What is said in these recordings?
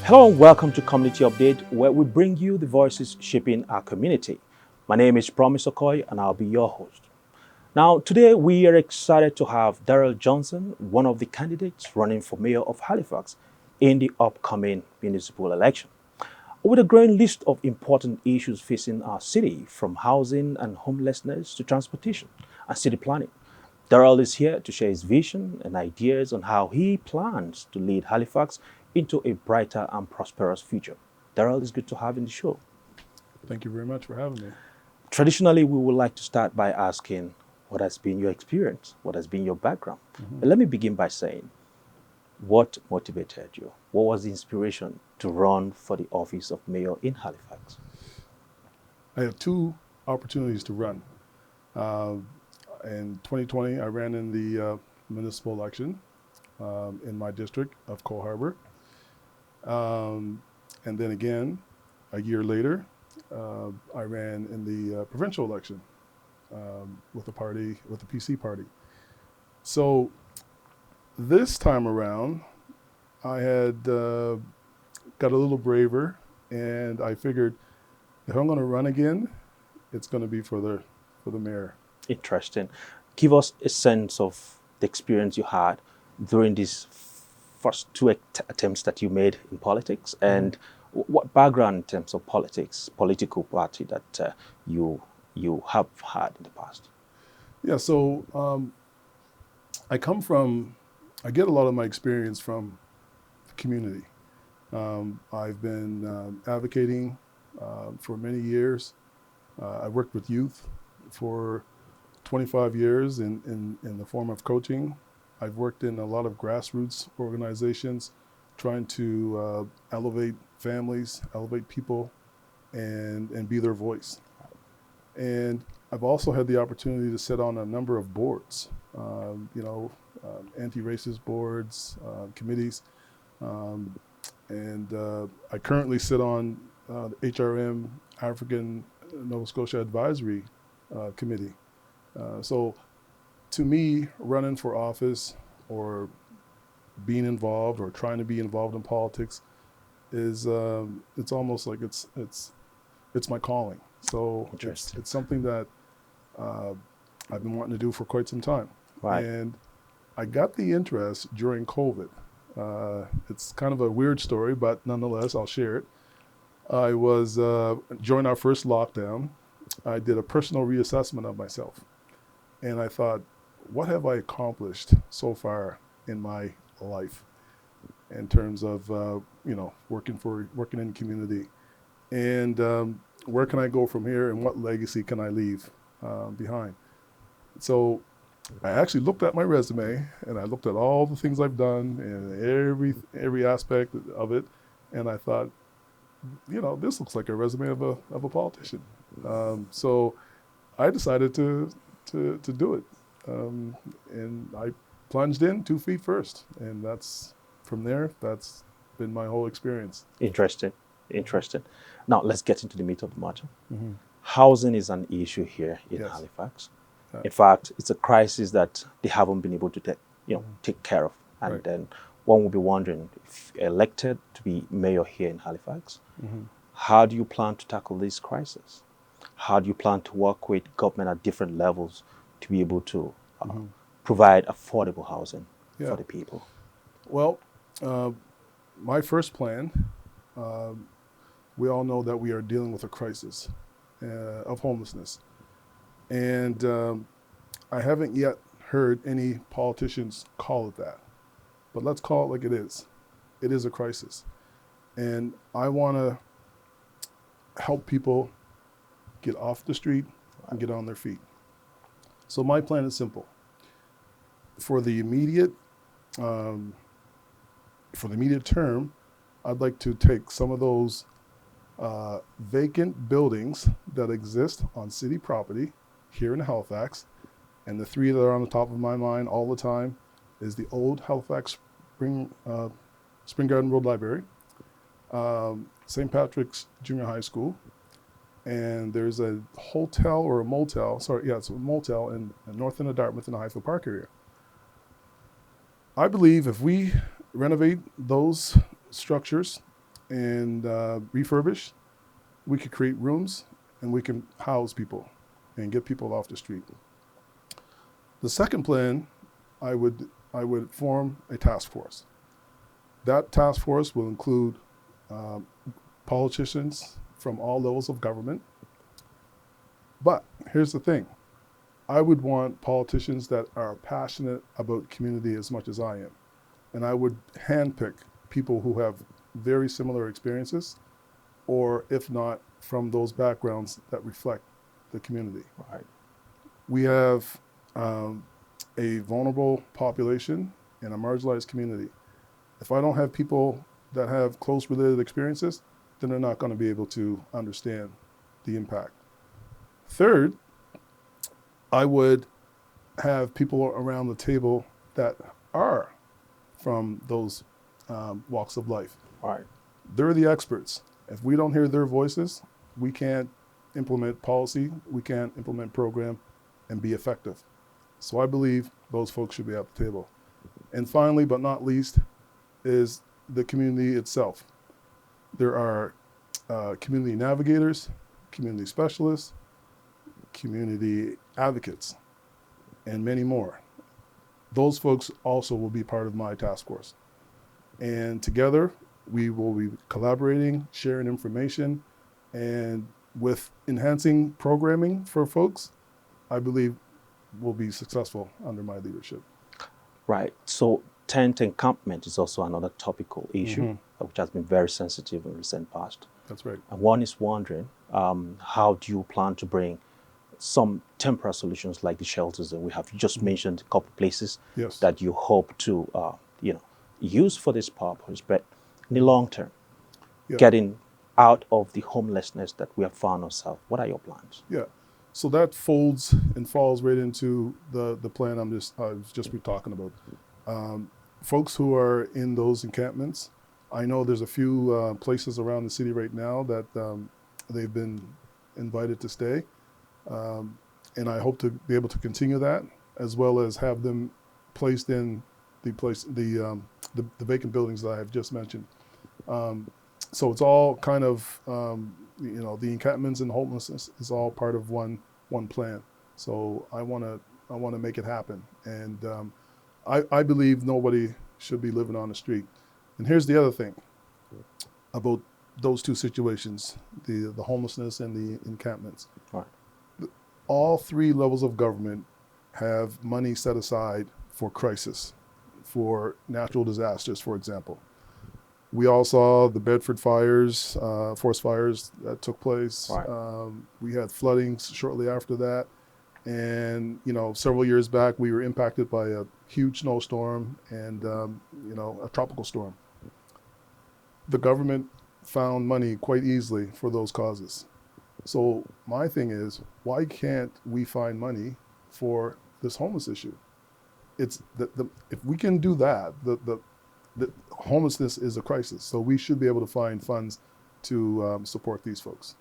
Hello and welcome to Community Update, where we bring you the voices shaping our community. My name is Promise Okoye and I'll be your host. Now, today we are excited to have Daryl Johnson, one of the candidates running for Mayor of Halifax in the upcoming municipal election. With a growing list of important issues facing our city, from housing and homelessness to transportation and city planning, Daryl is here to share his vision and ideas on how he plans to lead Halifax into a brighter and prosperous future. Daryl, it's good to have you in the show. Thank you very much for having me. Traditionally, we would like to start by asking what has been your experience, what has been your background. But let me begin by saying, what motivated you? What was the inspiration to run for the office of mayor in Halifax? I had two opportunities to run. In 2020, I ran in the municipal election in my district of Cole Harbour. And then again, a year later, I ran in the provincial election with the PC party. So this time around, I had got a little braver, and I figured if I'm going to run again, it's going to be for the mayor. Interesting. Give us a sense of the experience you had during these first two attempts that you made in politics, and what background in terms of politics, political party that you have had in the past. Yeah, so I get a lot of my experience from the community. I've been advocating for many years. I worked with youth for 25 years in the form of coaching. I've worked in a lot of grassroots organizations trying to elevate families, elevate people, and be their voice. And I've also had the opportunity to sit on a number of boards, anti-racist boards, committees. And I currently sit on the HRM African Nova Scotia Advisory Committee. So to me, running for office or being involved or trying to be involved in politics is it's almost like it's my calling. So it's something that I've been wanting to do for quite some time. Right. And I got the interest during COVID. It's kind of a weird story, but nonetheless, I'll share it. I was during our first lockdown, I did a personal reassessment of myself. And I thought, what have I accomplished so far in my life in terms of working in the community, and where can I go from here, and what legacy can I leave behind? So I actually looked at my resume, and I looked at all the things I've done and every aspect of it, and I thought, this looks like a resume of a politician. So I decided to do it. And I plunged in 2 feet first. And that's been my whole experience. Interesting. Now, let's get into the meat of the matter. Housing is an issue here in Halifax. In fact, it's a crisis that they haven't been able to take care of. And then one will be wondering, if elected to be mayor here in Halifax, how do you plan to tackle this crisis? How do you plan to work with government at different levels to be able to provide affordable housing for the people? Well, my first plan, we all know that we are dealing with a crisis of homelessness. And I haven't yet heard any politicians call it that. But let's call it like it is. It is a crisis. And I want to help people get off the street and get on their feet. So my plan is simple. For the immediate term, I'd like to take some of those vacant buildings that exist on city property here in Halifax, and the three that are on the top of my mind all the time is the old Halifax Spring Garden Road Library, St. Patrick's Junior High School, and there's a hotel or a motel, it's a motel in north end of Dartmouth in the Highfield Park area. I believe if we renovate those structures and refurbish, we could create rooms and we can house people and get people off the street. The second plan, I would form a task force. That task force will include politicians from all levels of government. But here's the thing. I would want politicians that are passionate about community as much as I am. And I would handpick people who have very similar experiences, or if not, from those backgrounds that reflect the community. Right. We have a vulnerable population and a marginalized community. If I don't have people that have close related experiences, then they're not going to be able to understand the impact. Third, I would have people around the table that are from those walks of life. Right. They're the experts. If we don't hear their voices, we can't implement policy, we can't implement program and be effective. So I believe those folks should be at the table. And finally, but not least, is the community itself. There are community navigators, community specialists, community advocates, and many more. Those folks also will be part of my task force. And together, we will be collaborating, sharing information, and with enhancing programming for folks, I believe we'll be successful under my leadership. Right. So tent encampment is also another topical issue, which has been very sensitive in recent past. That's right. And one is wondering, how do you plan to bring some temporary solutions like the shelters that we have? You just mentioned a couple places that you hope to, use for this purpose, but in the long term, getting out of the homelessness that we have found ourselves. What are your plans? Yeah. So that folds and falls right into the plan I was just talking about. Folks who are in those encampments, I know there's a few places around the city right now that they've been invited to stay. And I hope to be able to continue that, as well as have them placed in the vacant buildings that I have just mentioned. So it's all kind of, the encampments and homelessness is all part of one plan. So I want to make it happen. And I believe nobody should be living on the street. And here's the other thing about those two situations, the homelessness and the encampments. Right. All three levels of government have money set aside for crisis, for natural disasters, for example. We all saw the Bedford fires, forest fires that took place. Right. We had floodings shortly after that. And, several years back, we were impacted by a huge snowstorm and, a tropical storm. The government found money quite easily for those causes. So my thing is, why can't we find money for this homeless issue? It's if we can do that, the homelessness is a crisis. So we should be able to find funds to support these folks.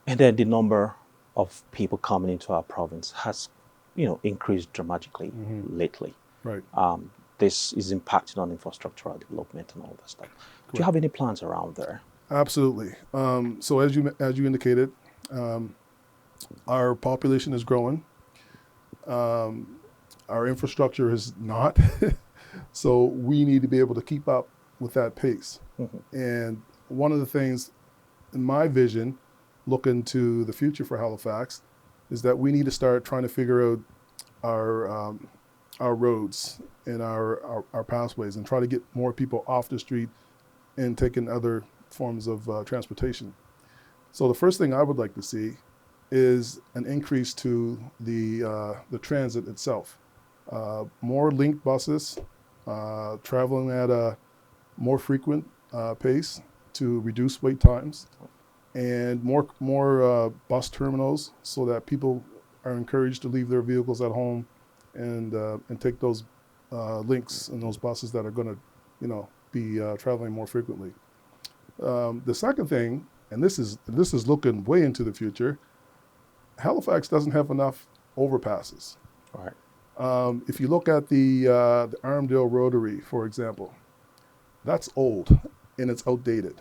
And then the number of people coming into our province has, increased dramatically lately. Right. This is impacting on infrastructural development and all that stuff. Do you have any plans around there? Absolutely. So as you indicated, our population is growing. Our infrastructure is not. So we need to be able to keep up with that pace. And one of the things in my vision, looking to the future for Halifax, is that we need to start trying to figure out our roads and our pathways and try to get more people off the street and taking other forms of transportation. So the first thing I would like to see is an increase to the transit itself. More linked buses, traveling at a more frequent pace to reduce wait times, and more bus terminals so that people are encouraged to leave their vehicles at home and take those links and those buses that are going to be traveling more frequently. The second thing, and this is looking way into the future, Halifax doesn't have enough overpasses. Right. If you look at the Armdale Rotary, for example, that's old. and it's outdated.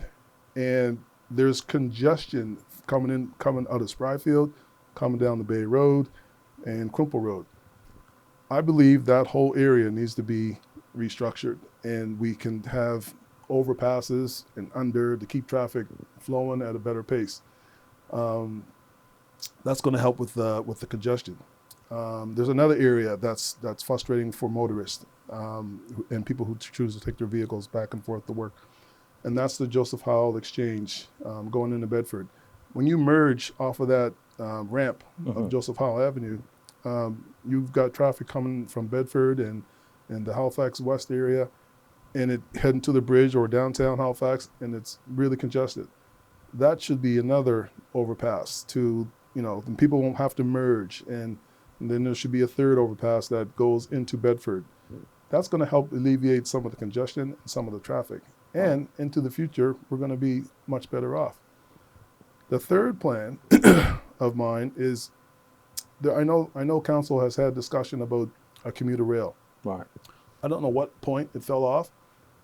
And there's congestion coming out of Spryfield, coming down the Bay Road and Quimple Road. I believe that whole area needs to be restructured, and we can have overpasses and under to keep traffic flowing at a better pace. That's going to help with the congestion. There's another area that's frustrating for motorists and people who choose to take their vehicles back and forth to work, and that's the Joseph Howell Exchange going into Bedford. When you merge off of that ramp of Joseph Howell Avenue, you've got traffic coming from Bedford and the Halifax West area, and it heading to the bridge or downtown Halifax, and it's really congested. That should be another overpass to, then people won't have to merge, and then there should be a third overpass that goes into Bedford. That's going to help alleviate some of the congestion and some of the traffic. And into the future, we're going to be much better off. The third plan of mine is, I know council has had discussion about a commuter rail. Right. I don't know what point it fell off,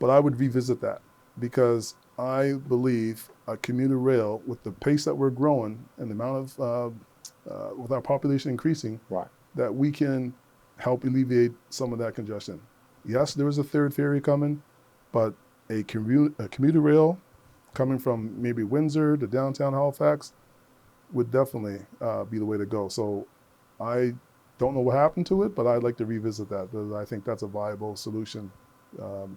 but I would revisit that, because I believe a commuter rail, with the pace that we're growing and the amount of, with our population increasing, right, that we can help alleviate some of that congestion. Yes, there is a third ferry coming, but a commuter rail coming from maybe Windsor to downtown Halifax would definitely be the way to go. So I don't know what happened to it, but I'd like to revisit that, because I think that's a viable solution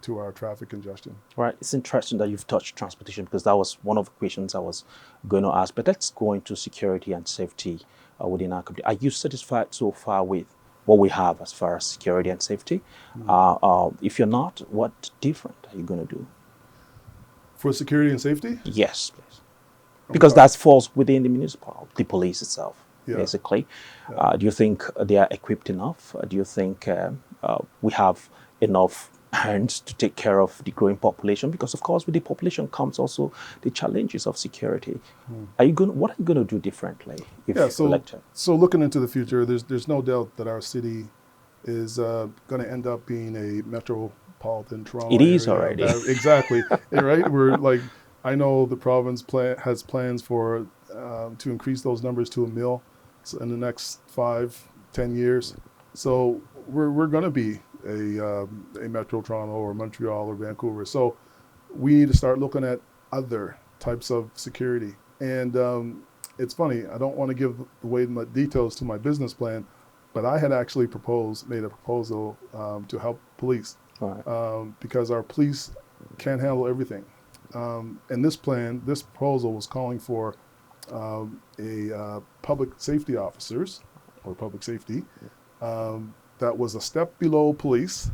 to our traffic congestion. Right. It's interesting that you've touched transportation, because that was one of the questions I was going to ask. But let's go into security and safety within our community. Are you satisfied so far with what we have as far as security and safety? If you're not, what different are you going to do? For security and safety? Yes, please. Because that falls within the municipal, the police itself, basically. Do you think they are equipped enough? Do you think we have enough hands to take care of the growing population? Because of course with the population comes also the challenges of security. What are you going to do differently if elected? So looking into the future, there's no doubt that our city is going to end up being a metropolitan Toronto. It is already. Exactly. Right. We're like, I know the province has plans for to increase those numbers to 1 million in the next 5-10 years. So we're going to be a Metro Toronto or Montreal or Vancouver. So we need to start looking at other types of security. And it's funny, I don't want to give away my details to my business plan, but I had actually made a proposal to help police, because our police can't handle everything. And this proposal was calling for a public safety officers or public safety that was a step below police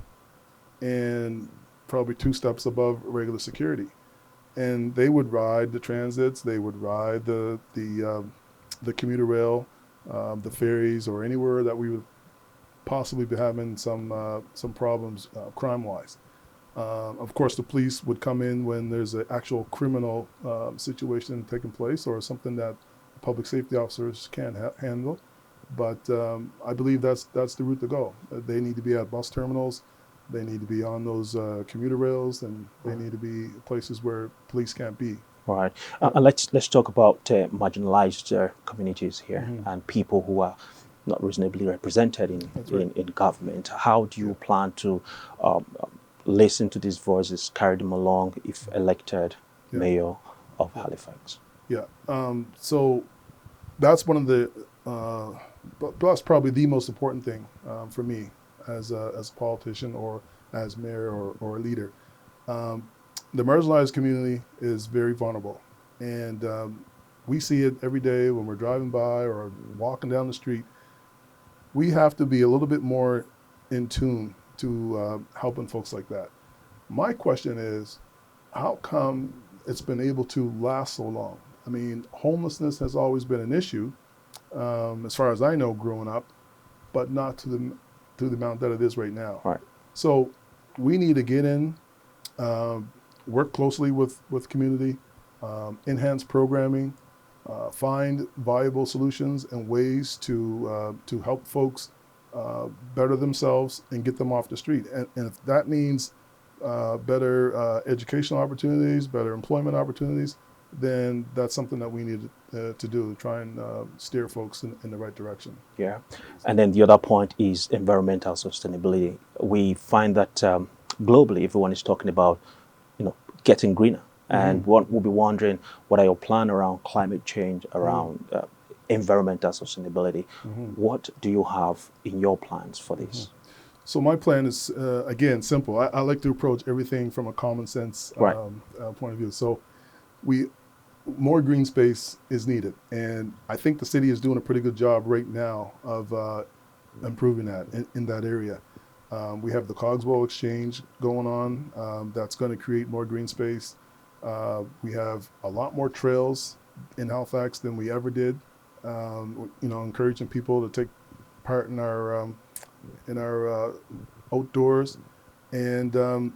and probably 2 steps above regular security. And they would ride the transits, they would ride the commuter rail, the ferries, or anywhere that we would possibly be having some problems crime-wise. Of course, the police would come in when there's an actual criminal situation taking place or something that public safety officers can't handle. But I believe that's the route to go. They need to be at bus terminals. They need to be on those commuter rails, and they need to be places where police can't be. Right. Let's talk about marginalized communities here and people who are not reasonably represented in government. How do you plan to listen to these voices, carry them along if elected mayor of Halifax? Yeah. So that's one of the that's probably the most important thing for me as a politician or as mayor or a leader. The marginalized community is very vulnerable, and we see it every day when we're driving by or walking down the street. We have to be a little bit more in tune to helping folks like that. My question is, how come it's been able to last so long? I mean, homelessness has always been an issue, as far as I know, growing up, but not to the amount that it is right now. Right. So we need to get in, work closely with community, enhance programming, find viable solutions and ways to help folks better themselves and get them off the street. And if that means better educational opportunities, better employment opportunities, then that's something that we need to do to try and steer folks in the right direction. Yeah. And then the other point is environmental sustainability. We find that globally, everyone is talking about, getting greener. And one will be wondering, what are your plans around climate change, around environmental sustainability? What do you have in your plans for this? So my plan is, again, simple. I like to approach everything from a common sense Right. point of view. So more green space is needed. And I think the city is doing a pretty good job right now of improving that in that area. We have the Cogswell Exchange going on. That's going to create more green space. We have a lot more trails in Halifax than we ever did. Encouraging people to take part in our outdoors. And the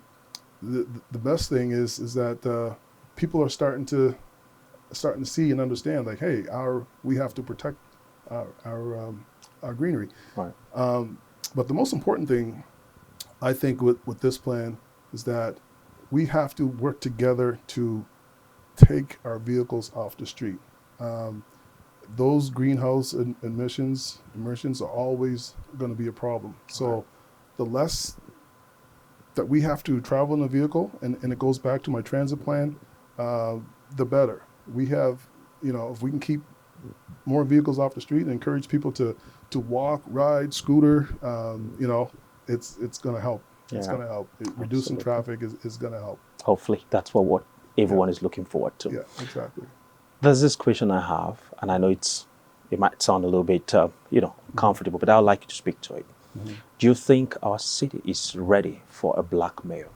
best thing is that people are starting to see and understand, like, hey, we have to protect our greenery. Right. But the most important thing, I think, with this plan is that we have to work together to take our vehicles off the street. Those greenhouse emissions are always going to be a problem. So the less that we have to travel in a vehicle, and it goes back to my transit plan, the better. We have, if we can keep more vehicles off the street and encourage people to walk, ride, scooter, it's going to help. It's going to help. Reducing traffic is going to help. Hopefully, that's what everyone is looking forward to. Yeah, exactly. There's this question I have, and I know it might sound a little bit, comfortable, but I would like you to speak to it. Do you think our city is ready for a black mayor?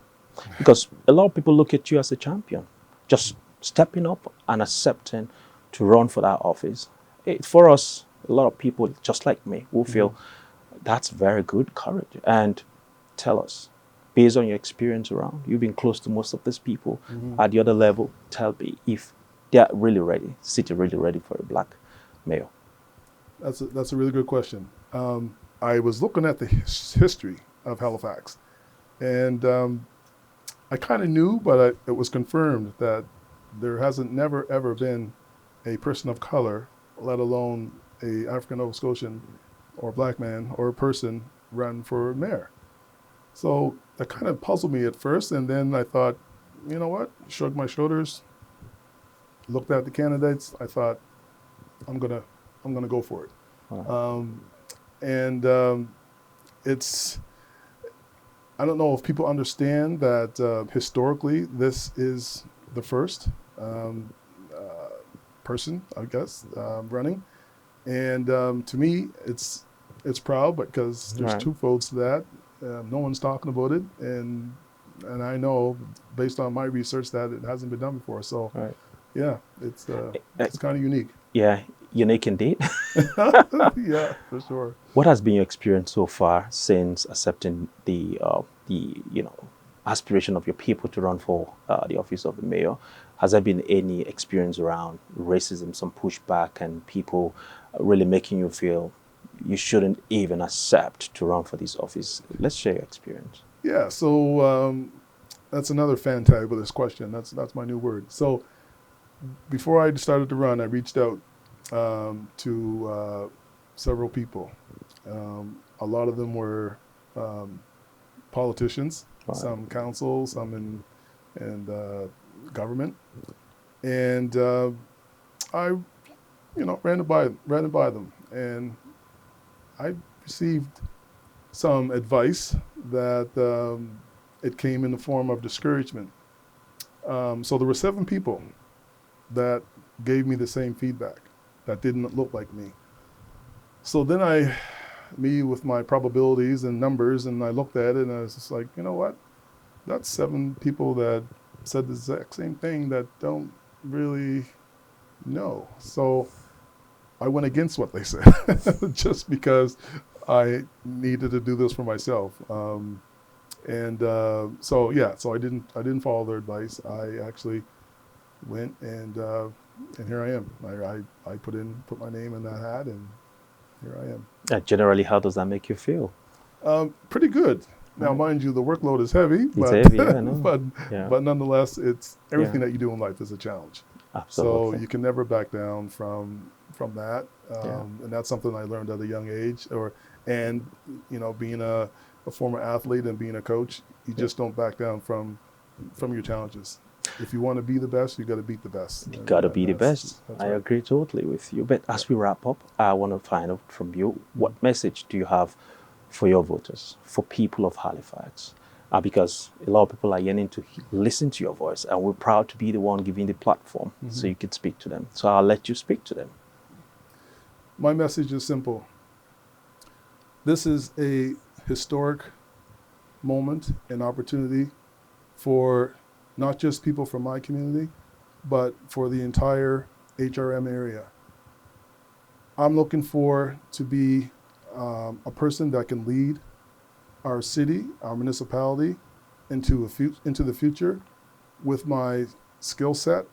Because a lot of people look at you as a champion, just stepping up and accepting to run for that office. For us, a lot of people, just like me, will feel that's very good courage. And tell us, based on your experience around, you've been close to most of these people at the other level, tell me if they're really ready, city really ready for a black mayor. That's a really good question. I was looking at the history of Halifax, and I kind of knew, but it was confirmed that there hasn't never ever been a person of color, let alone a African Nova Scotian or black man or a person run for mayor. So that kind of puzzled me at first, and then I thought, you know what? Shrugged my shoulders, looked at the candidates. I thought, I'm gonna go for it. Wow. It's, I don't know if people understand that historically this is the first person, I guess, running. And to me, it's proud, because there's two votes to that. No one's talking about it, and I know, based on my research, that it hasn't been done before. So, yeah, it's kind of unique. Yeah, unique indeed. Yeah, for sure. What has been your experience so far since accepting the aspiration of your people to run for the office of the mayor? Has there been any experience around racism, some pushback, and people really making you feel you shouldn't even accept to run for this office? Let's share your experience. Yeah, so that's another fantabulous question. That's my new word. So before I started to run, I reached out to several people. A lot of them were politicians, some council, some in government, and I, ran it by them, and I received some advice that it came in the form of discouragement. So there were 7 people that gave me the same feedback that didn't look like me. So then me with my probabilities and numbers, and I looked at it and I was just like, you know what? That's 7 people that said the exact same thing that don't really know. So I went against what they said just because I needed to do this for myself. So I didn't follow their advice. I actually went and here I am. I put my name in that hat, and here I am. Generally, how does that make you feel? Pretty good. Now, mind you, the workload is heavy, It's but heavy, yeah, I know. Yeah. but nonetheless, it's everything Yeah. that you do in life is a challenge. So Absolutely. you can never back down from that, Yeah. and that's something I learned at a young age. And being a former athlete and being a coach, you just don't back down from your challenges. If you want to be the best, you got to beat the best. You And gotta be the best. that's I right. agree totally with you. But as we wrap up, I want to find out from you, what message do you have for your voters, for people of Halifax? Because a lot of people are yearning to listen to your voice, and we're proud to be the one giving the platform so you can speak to them. So I'll let you speak to them. My message is simple. This is a historic moment and opportunity for not just people from my community, but for the entire HRM area. I'm looking to be a person that can lead our city, our municipality, into the future with my skill set,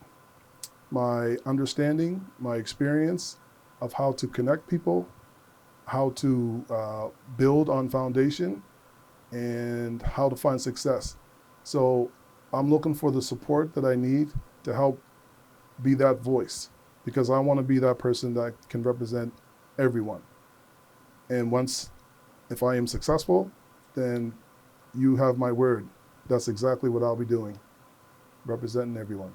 my understanding, my experience of how to connect people, how to build on foundation, and how to find success. So I'm looking for the support that I need to help be that voice, because I want to be that person that can represent everyone. And if I am successful, then you have my word. That's exactly what I'll be doing, representing everyone.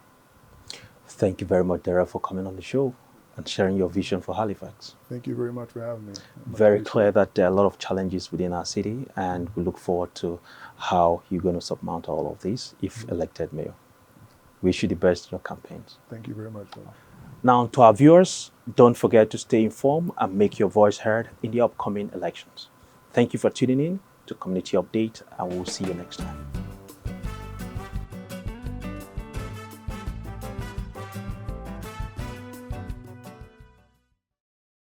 Thank you very much, Daryl, for coming on the show and sharing your vision for Halifax. Thank you very much for having me. Very clear that there are a lot of challenges within our city, and we look forward to how you're going to surmount all of these if elected mayor. Wish you the best in your campaigns. Thank you very much. Now, to our viewers, don't forget to stay informed and make your voice heard in the upcoming elections. Thank you for tuning in to Community Update, and we'll see you next time.